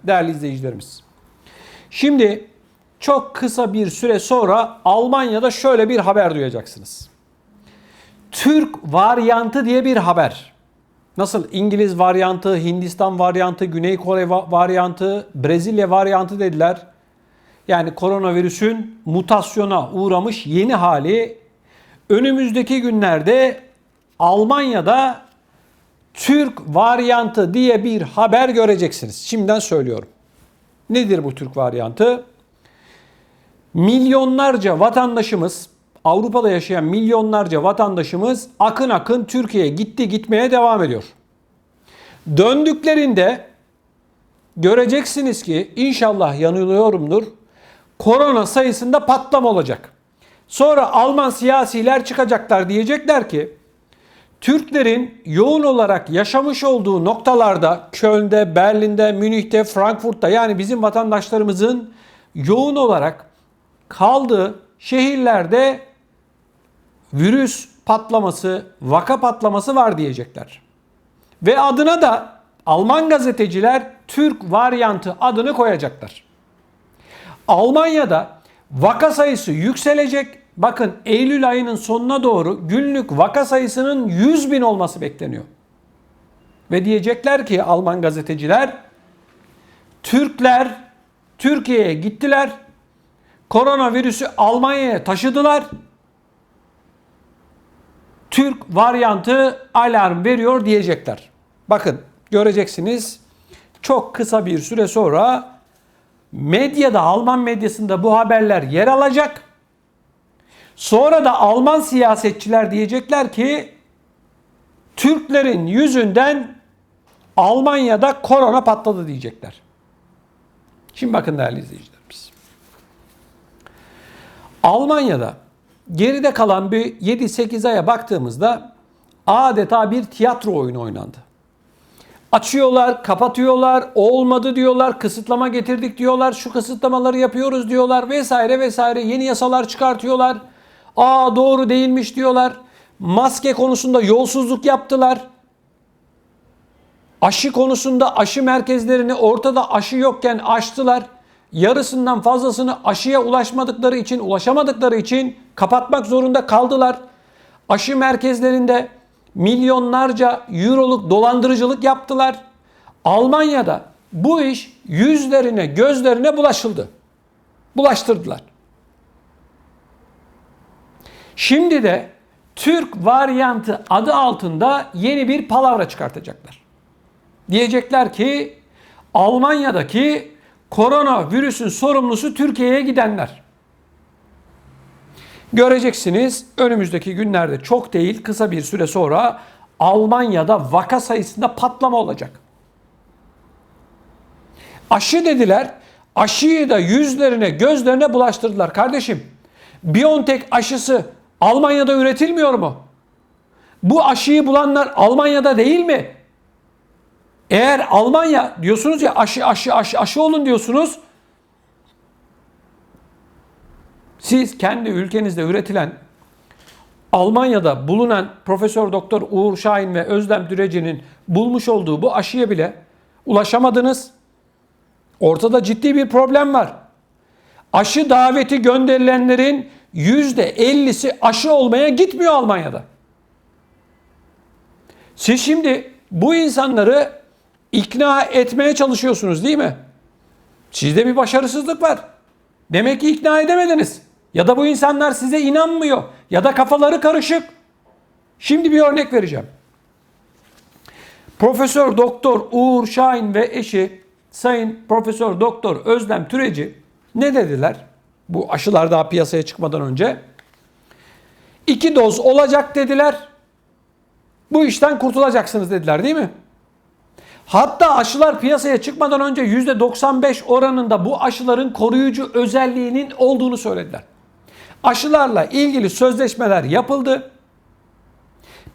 değerli izleyicilerimiz. Şimdi çok kısa bir süre sonra Almanya'da şöyle bir haber duyacaksınız. Türk varyantı diye bir haber. Nasıl İngiliz varyantı, Hindistan varyantı, Güney Kore varyantı, Brezilya varyantı dediler. Yani koronavirüsün mutasyona uğramış yeni hali. Önümüzdeki günlerde Almanya'da Türk varyantı diye bir haber göreceksiniz. Şimdiden söylüyorum. Nedir bu Türk varyantı? Milyonlarca vatandaşımız, Avrupa'da yaşayan milyonlarca vatandaşımız akın akın Türkiye'ye gitmeye devam ediyor. Döndüklerinde göreceksiniz ki inşallah yanılıyorumdur. Korona sayısında patlama olacak. Sonra Alman siyasiler çıkacaklar, diyecekler ki Türklerin yoğun olarak yaşamış olduğu noktalarda Köln'de, Berlin'de, Münih'te, Frankfurt'ta, yani bizim vatandaşlarımızın yoğun olarak kaldığı şehirlerde virüs patlaması, vaka patlaması var diyecekler. Ve adına da Alman gazeteciler Türk varyantı adını koyacaklar. Almanya'da vaka sayısı yükselecek. Bakın Eylül ayının sonuna doğru günlük vaka sayısının 100.000 olması bekleniyor. Ve diyecekler ki Alman gazeteciler, Türkler Türkiye'ye gittiler, koronavirüsü Almanya'ya taşıdılar. Türk varyantı alarm veriyor diyecekler. Bakın göreceksiniz çok kısa bir süre sonra medyada, Alman medyasında bu haberler yer alacak. Sonra da Alman siyasetçiler diyecekler ki Türklerin yüzünden Almanya'da korona patladı diyecekler. Şimdi bakın değerli izleyicilerimiz. Almanya'da geride kalan bir 7-8 aya baktığımızda adeta bir tiyatro oyunu oynandı. Açıyorlar, kapatıyorlar, olmadı diyorlar, kısıtlama getirdik diyorlar, şu kısıtlamaları yapıyoruz diyorlar vesaire vesaire, yeni yasalar çıkartıyorlar. Doğru değilmiş diyorlar. Maske konusunda yolsuzluk yaptılar. Aşı konusunda aşı merkezlerini ortada aşı yokken açtılar. Yarısından fazlasını aşıya ulaşamadıkları için kapatmak zorunda kaldılar. Aşı merkezlerinde milyonlarca euroluk dolandırıcılık yaptılar. Almanya'da bu iş yüzlerine, gözlerine bulaştırdılar. Şimdi de Türk varyantı adı altında yeni bir palavra çıkartacaklar. Diyecekler ki Almanya'daki koronavirüsün sorumlusu Türkiye'ye gidenler. Göreceksiniz önümüzdeki günlerde, çok değil kısa bir süre sonra Almanya'da vaka sayısında patlama olacak. Aşı dediler, aşıyı da yüzlerine gözlerine bulaştırdılar. Kardeşim, BioNTech aşısı Almanya'da üretilmiyor mu? Bu aşıyı bulanlar Almanya'da değil mi? Eğer Almanya diyorsunuz ya, aşı olun diyorsunuz. Siz kendi ülkenizde üretilen, Almanya'da bulunan Profesör Doktor Uğur Şahin ve Özlem Türeci'nin bulmuş olduğu bu aşıya bile ulaşamadınız. Ortada ciddi bir problem var. Aşı daveti gönderilenlerin %50'si aşı olmaya gitmiyor Almanya'da. Siz şimdi bu insanları ikna etmeye çalışıyorsunuz değil mi? Sizde bir başarısızlık var. Demek ki ikna edemediniz. Ya da bu insanlar size inanmıyor. Ya da kafaları karışık. Şimdi bir örnek vereceğim. Profesör Doktor Uğur Şahin ve eşi Sayın Profesör Doktor Özlem Türeci ne dediler? Bu aşılar daha piyasaya çıkmadan önce 2 doz olacak dediler. Bu işten kurtulacaksınız dediler değil mi? Hatta aşılar piyasaya çıkmadan önce %95 oranında bu aşıların koruyucu özelliğinin olduğunu söylediler. Aşılarla ilgili sözleşmeler yapıldı.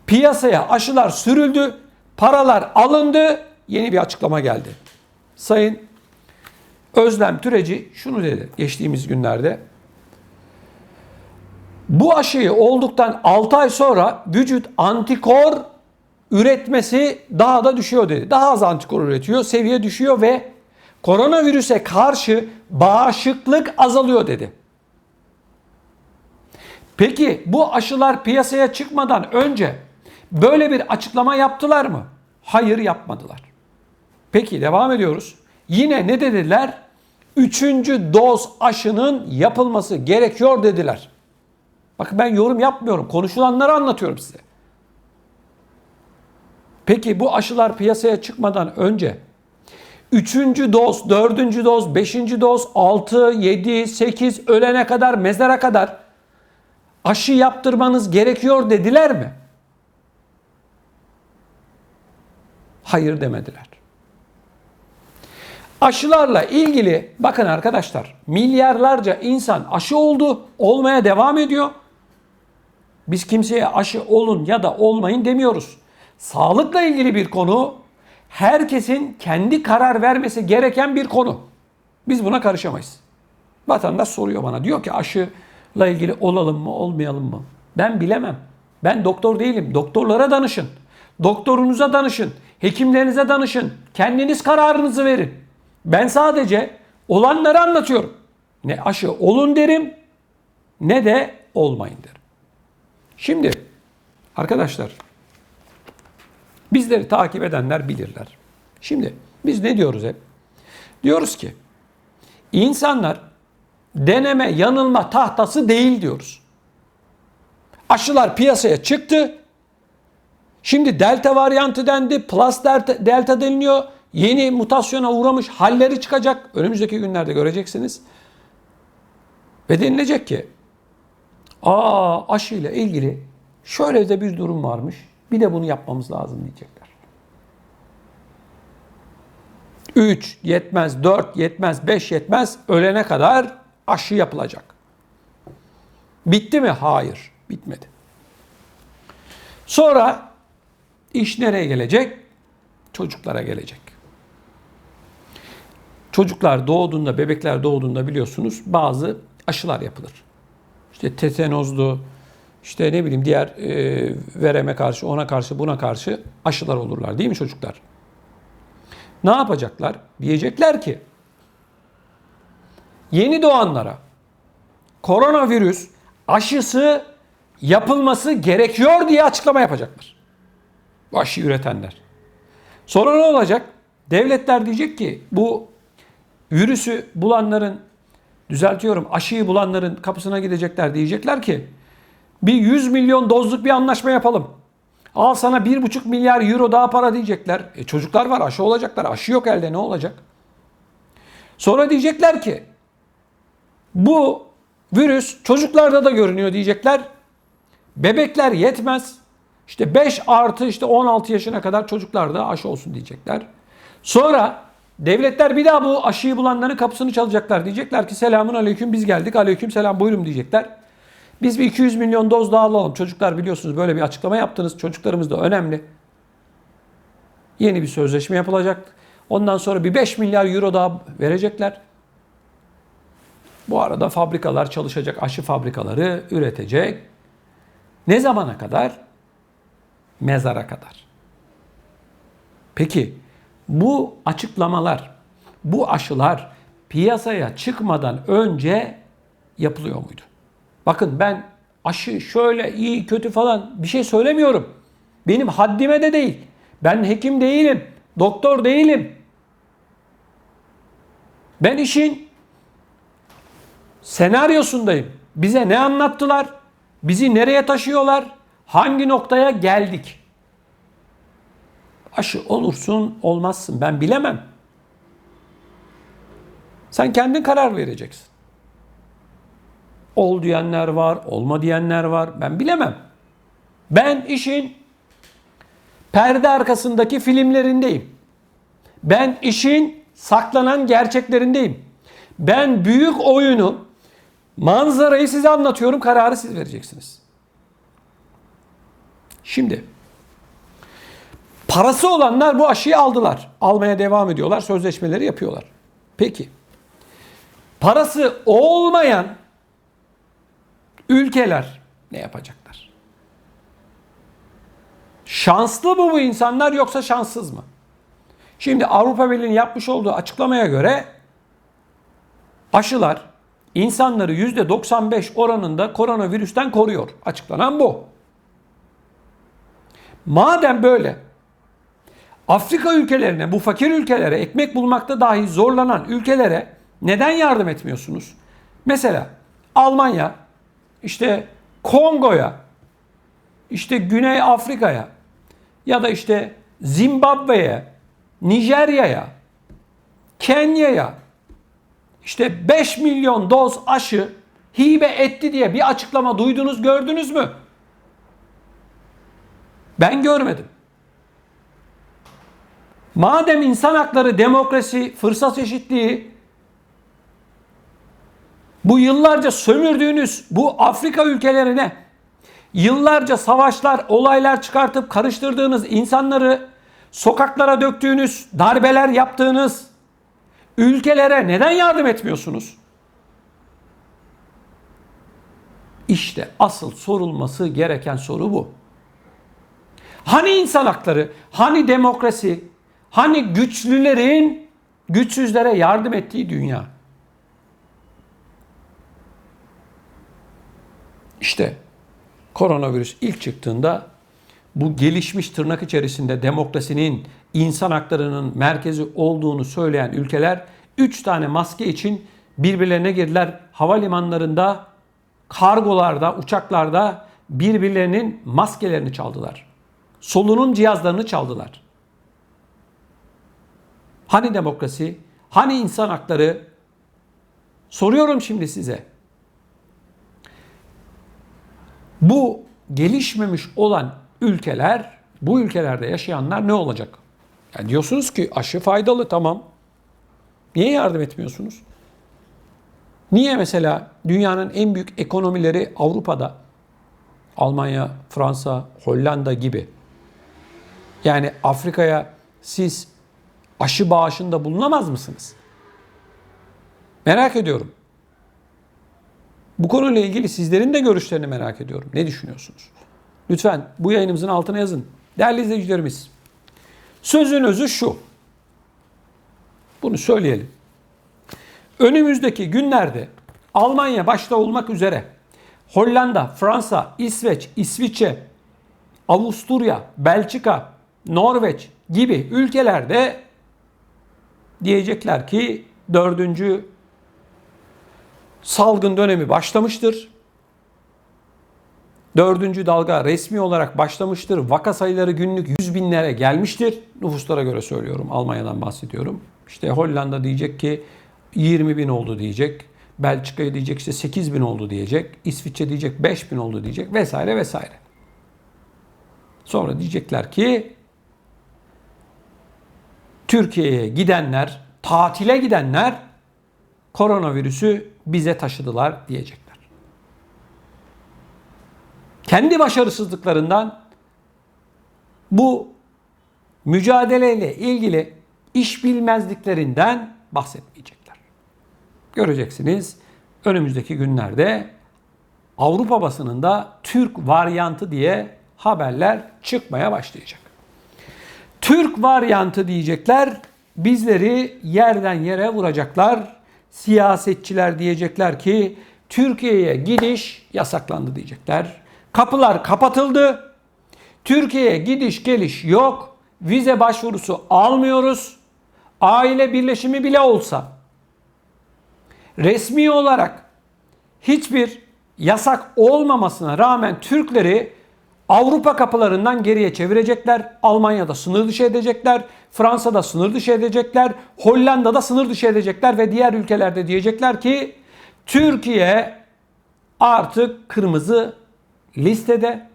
Piyasaya aşılar sürüldü. Paralar alındı. Yeni bir açıklama geldi. Sayın Özlem Türeci şunu dedi geçtiğimiz günlerde. Bu aşıyı olduktan 6 ay sonra vücut antikor üretmesi daha da düşüyor dedi. Daha az antikor üretiyor, seviye düşüyor ve Koronavirüse karşı bağışıklık azalıyor dedi. Peki bu aşılar piyasaya çıkmadan önce böyle bir açıklama yaptılar mı? Hayır, yapmadılar. Peki devam ediyoruz. Yine ne dediler? 3. doz aşının yapılması gerekiyor dediler. Bakın ben yorum yapmıyorum. Konuşulanları anlatıyorum size. Peki bu aşılar piyasaya çıkmadan önce 3. doz, 4. doz, 5. doz, 6, 7, 8 ölene kadar, mezara kadar aşı yaptırmanız gerekiyor dediler mi? Hayır demediler. Aşılarla ilgili bakın arkadaşlar, milyarlarca insan aşı oldu, olmaya devam ediyor. Biz kimseye aşı olun ya da olmayın demiyoruz. Sağlıkla ilgili bir konu, herkesin kendi karar vermesi gereken bir konu. Biz buna karışamayız. Vatandaş soruyor bana, diyor ki aşıyla ilgili olalım mı olmayalım mı? Ben bilemem. Ben doktor değilim. Doktorlara danışın. Doktorunuza danışın. Hekimlerinize danışın. Kendiniz kararınızı verin. Ben sadece olanları anlatıyorum. Ne aşı olun derim ne de olmayın derim. Şimdi arkadaşlar, bizleri takip edenler bilirler. Şimdi biz ne diyoruz hep? Diyoruz ki insanlar deneme yanılma tahtası değil diyoruz. Aşılar piyasaya çıktı. Şimdi delta varyantı dendi, plus delta deniliyor. Yeni mutasyona uğramış halleri çıkacak. Önümüzdeki günlerde göreceksiniz. Ve denilecek ki aşıyla ilgili şöyle de bir durum varmış. Bir de bunu yapmamız lazım diyecekler. 3 yetmez, 4 yetmez, 5 yetmez. Ölene kadar aşı yapılacak. Bitti mi? Hayır, bitmedi. Sonra iş nereye gelecek? Çocuklara gelecek. Çocuklar doğduğunda, bebekler doğduğunda biliyorsunuz bazı aşılar yapılır. İşte tetanozlu, işte ne bileyim diğer vereme karşı, ona karşı, buna karşı aşılar olurlar değil mi çocuklar? Ne yapacaklar? Diyecekler ki yeni doğanlara koronavirüs aşısı yapılması gerekiyor diye açıklama yapacaklar. Bu aşıyı üretenler. Sonra ne olacak? Devletler diyecek ki bu virüsü bulanların, düzeltiyorum, aşıyı bulanların kapısına gidecekler, diyecekler ki bir 100 milyon dozluk bir anlaşma yapalım. Al sana 1,5 milyar euro daha para diyecekler. Çocuklar var, aşı olacaklar. Aşı yok elde, ne olacak? Sonra diyecekler ki bu virüs çocuklarda da görünüyor diyecekler. Bebekler yetmez. İşte 5 artı işte 16 yaşına kadar çocuklarda aşı olsun diyecekler. Sonra devletler bir daha bu aşıyı bulanların kapısını çalacaklar. Diyecekler ki selamun aleyküm, biz geldik. Aleyküm selam, buyurun diyecekler. Biz bir 200 milyon doz daha alalım. Çocuklar biliyorsunuz böyle bir açıklama yaptınız. Çocuklarımız da önemli. Yeni bir sözleşme yapılacak. Ondan sonra bir 5 milyar euro daha verecekler. Bu arada fabrikalar çalışacak. Aşı fabrikaları üretecek. Ne zamana kadar? Mezara kadar. Peki bu açıklamalar, bu aşılar piyasaya çıkmadan önce yapılıyor muydu? Bakın ben aşı şöyle iyi kötü falan bir şey söylemiyorum. Benim haddime de değil. Ben hekim değilim, doktor değilim. Ben işin senaryosundayım. Bize ne anlattılar? Bizi nereye taşıyorlar? Hangi noktaya geldik? Aşı olursun, olmazsın. Ben bilemem. Sen kendin karar vereceksin. Ol diyenler var, olma diyenler var. Ben bilemem. Ben işin perde arkasındaki filmlerindeyim. Ben işin saklanan gerçeklerindeyim. Ben büyük oyunu, manzarayı size anlatıyorum, kararı siz vereceksiniz. Şimdi parası olanlar bu aşıyı aldılar. Almaya devam ediyorlar, sözleşmeleri yapıyorlar. Peki parası olmayan ülkeler ne yapacaklar? Şanslı mı bu insanlar yoksa şanssız mı? Şimdi Avrupa Birliği'nin yapmış olduğu açıklamaya göre aşılar insanları %95 oranında koronavirüsten koruyor. Açıklanan bu. Madem böyle, Afrika ülkelerine, bu fakir ülkelere, ekmek bulmakta dahi zorlanan ülkelere neden yardım etmiyorsunuz? Mesela Almanya, işte Kongo'ya, işte Güney Afrika'ya ya da işte Zimbabwe'ye, Nijerya'ya, Kenya'ya işte 5 milyon doz aşı hibe etti diye bir açıklama duydunuz, gördünüz mü? Ben görmedim. Madem insan hakları, demokrasi, fırsat eşitliği, bu yıllarca sömürdüğünüz bu Afrika ülkelerine yıllarca savaşlar, olaylar çıkartıp karıştırdığınız insanları sokaklara döktüğünüz, darbeler yaptığınız ülkelere neden yardım etmiyorsunuz? İşte asıl sorulması gereken soru bu. Hani insan hakları, hani demokrasi, hani güçlülerin güçsüzlere yardım ettiği dünya? İşte koronavirüs ilk çıktığında bu gelişmiş tırnak içerisinde demokrasinin, insan haklarının merkezi olduğunu söyleyen ülkeler 3 tane maske için birbirlerine girdiler. Havalimanlarında, kargolarda, uçaklarda birbirlerinin maskelerini çaldılar. Solunum cihazlarını çaldılar. Hani demokrasi, hani insan hakları? Soruyorum şimdi size. Bu gelişmemiş olan ülkeler, bu ülkelerde yaşayanlar ne olacak? Yani diyorsunuz ki aşı faydalı, tamam. Niye yardım etmiyorsunuz? Niye mesela dünyanın en büyük ekonomileri Avrupa'da, Almanya, Fransa, Hollanda gibi, yani Afrika'ya siz aşı bağışında bulunamaz mısınız? Merak ediyorum. Bu konuyla ilgili sizlerin de görüşlerini merak ediyorum. Ne düşünüyorsunuz? Lütfen bu yayınımızın altına yazın. Değerli izleyicilerimiz, sözün özü şu. Bunu söyleyelim. Önümüzdeki günlerde Almanya başta olmak üzere Hollanda, Fransa, İsveç, İsviçre, Avusturya, Belçika, Norveç gibi ülkelerde diyecekler ki 4. salgın dönemi başlamıştır. 4. dalga resmi olarak başlamıştır. Vaka sayıları günlük 100 binlere gelmiştir. Nüfuslara göre söylüyorum. Almanya'dan bahsediyorum. İşte Hollanda diyecek ki 20 bin oldu diyecek. Belçika'ya diyecek işte 8 bin oldu diyecek. İsviçre diyecek 5 bin oldu diyecek vesaire vesaire. Sonra diyecekler ki Türkiye'ye gidenler, tatile gidenler koronavirüsü bize taşıdılar diyecekler. Kendi başarısızlıklarından, bu mücadeleyle ilgili iş bilmezliklerinden bahsetmeyecekler. Göreceksiniz önümüzdeki günlerde Avrupa basınında Türk varyantı diye haberler çıkmaya başlayacak. Türk varyantı diyecekler, bizleri yerden yere vuracaklar. Siyasetçiler diyecekler ki Türkiye'ye gidiş yasaklandı diyecekler. Kapılar kapatıldı. Türkiye'ye gidiş geliş yok. Vize başvurusu almıyoruz. Aile birleşimi bile olsa resmi olarak hiçbir yasak olmamasına rağmen Türkleri Avrupa kapılarından geriye çevirecekler. Almanya'da sınır dışı edecekler. Fransa'da sınır dışı edecekler. Hollanda'da sınır dışı edecekler ve diğer ülkelerde diyecekler ki Türkiye artık kırmızı listede.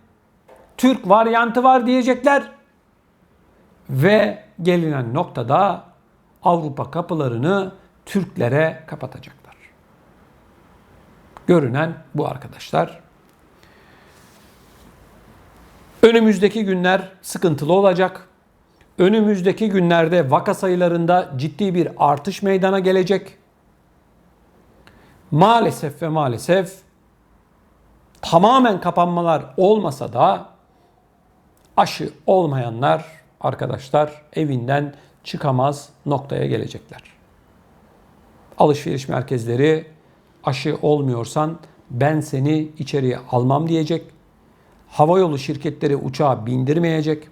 Türk varyantı var diyecekler. Ve gelinen noktada Avrupa kapılarını Türklere kapatacaklar. Görünen bu arkadaşlar. Önümüzdeki günler sıkıntılı olacak. Önümüzdeki günlerde vaka sayılarında ciddi bir artış meydana gelecek. Maalesef ve maalesef tamamen kapanmalar olmasa da aşı olmayanlar arkadaşlar evinden çıkamaz noktaya gelecekler. Alışveriş merkezleri aşı olmuyorsan ben seni içeriye almam diyecek. Havayolu şirketleri uçağa bindirmeyecek.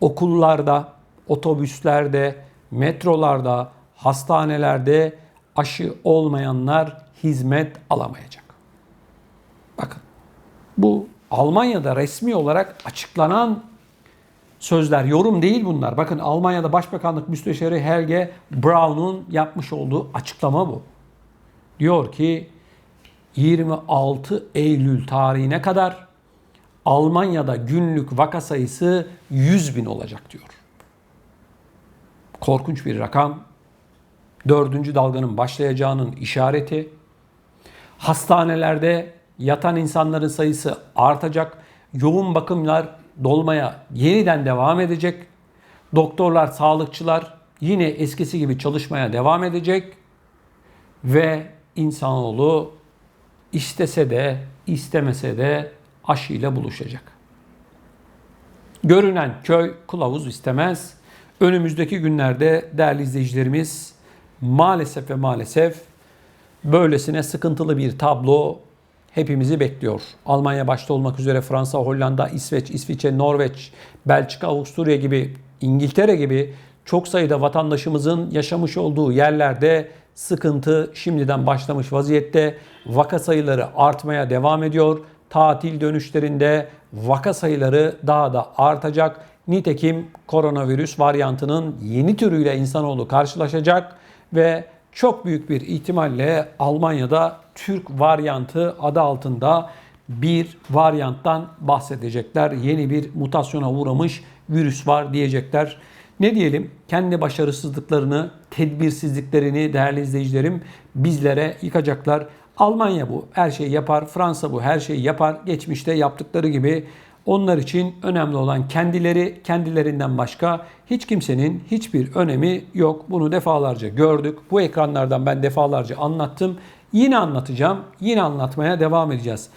Okullarda, otobüslerde, metrolarda, hastanelerde aşı olmayanlar hizmet alamayacak. Bakın, bu Almanya'da resmi olarak açıklanan sözler, yorum değil bunlar. Bakın, Almanya'da Başbakanlık Müsteşarı Helge Braun'un yapmış olduğu açıklama bu. Diyor ki 26 Eylül tarihine kadar Almanya'da günlük vaka sayısı 100.000 olacak diyor. Korkunç bir rakam. 4. dalganın başlayacağının işareti. Hastanelerde yatan insanların sayısı artacak. Yoğun bakımlar dolmaya yeniden devam edecek. Doktorlar, sağlıkçılar yine eskisi gibi çalışmaya devam edecek. Ve insanoğlu istese de istemese de aşıyla buluşacak. Görünen köy kılavuz istemez. Önümüzdeki günlerde değerli izleyicilerimiz maalesef ve maalesef böylesine sıkıntılı bir tablo hepimizi bekliyor. Almanya başta olmak üzere Fransa, Hollanda, İsveç, İsviçre, Norveç, Belçika, Avusturya gibi, İngiltere gibi çok sayıda vatandaşımızın yaşamış olduğu yerlerde sıkıntı şimdiden başlamış vaziyette. Vaka sayıları artmaya devam ediyor. Tatil dönüşlerinde vaka sayıları daha da artacak. Nitekim koronavirüs varyantının yeni türüyle insanoğlu karşılaşacak ve çok büyük bir ihtimalle Almanya'da Türk varyantı adı altında bir varyanttan bahsedecekler. Yeni bir mutasyona uğramış virüs var diyecekler. Ne diyelim? Kendi başarısızlıklarını, tedbirsizliklerini değerli izleyicilerim bizlere yıkacaklar. Almanya bu her şeyi yapar, Fransa bu her şeyi yapar. Geçmişte yaptıkları gibi onlar için önemli olan kendileri, kendilerinden başka hiç kimsenin hiçbir önemi yok. Bunu defalarca gördük. Bu ekranlardan ben defalarca anlattım. Yine anlatacağım, yine anlatmaya devam edeceğiz.